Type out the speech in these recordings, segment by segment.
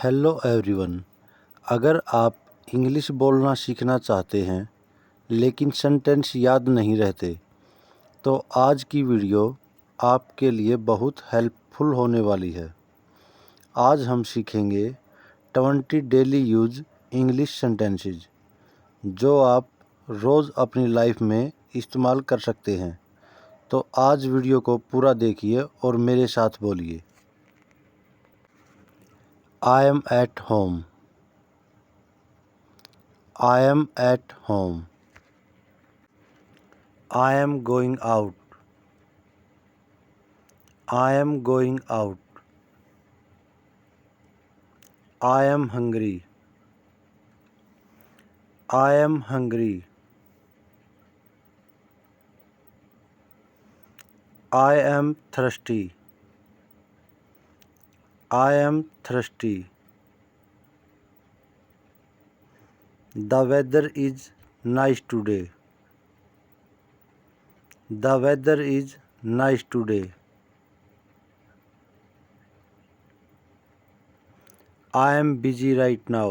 Hello everyone. अगर आप English बोलना सीखना चाहते हैं लेकिन सेंटेंस याद नहीं रहते तो आज की वीडियो आपके लिए बहुत हेल्पफुल होने वाली है। आज हम सीखेंगे 20 डेली यूज इंग्लिश सेंटेंसेस जो आप रोज़ अपनी लाइफ में इस्तेमाल कर सकते हैं। तो आज वीडियो को पूरा देखिए और मेरे साथ बोलिए। I am at home. I am at home. I am going out. I am going out. I am hungry. I am hungry. I am thirsty. I am thirsty. The weather is nice today. The weather is nice today. I am busy right now.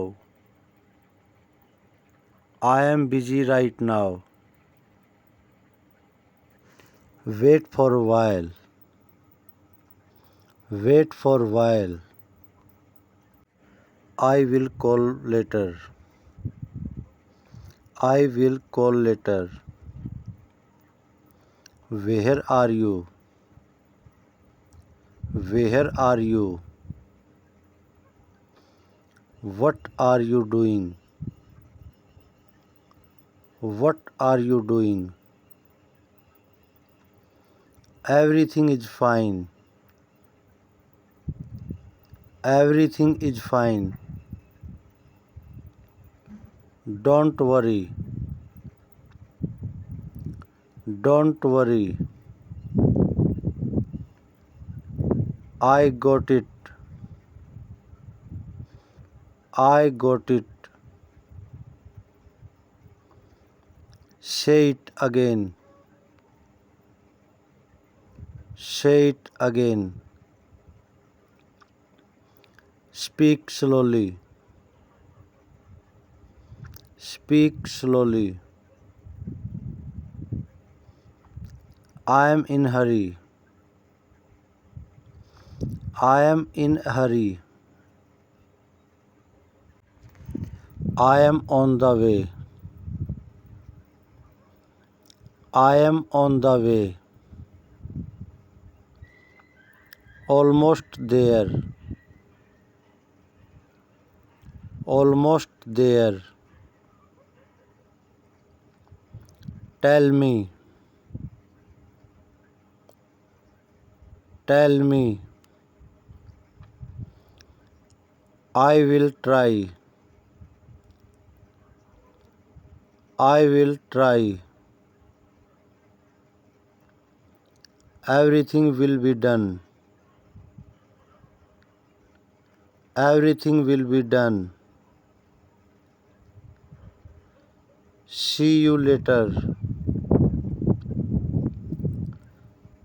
I am busy right now. Wait for a while. Wait for a while. I will call later. I will call later. Where are you? Where are you? What are you doing? What are you doing? Everything is fine. Everything is fine. Don't worry. Don't worry. I got it. I got it. Say it again. Say it again. Speak slowly. Speak slowly. I am in a hurry. I am in a hurry. I am on the way. I am on the way. Almost there. Almost there. Tell me. Tell me. I will try. I will try. Everything will be done. Everything will be done. See you later.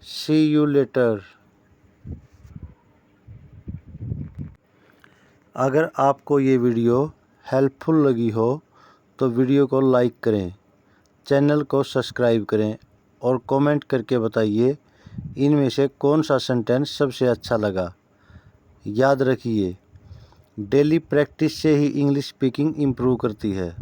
See you later. अगर आपको ये video helpful लगी हो तो video को like करें, channel को subscribe करें और कमेंट करके बताइए इनमें से कौन सा सेंटेंस सबसे अच्छा लगा। याद रखिए, डेली प्रैक्टिस से ही इंग्लिश स्पीकिंग इम्प्रूव करती है।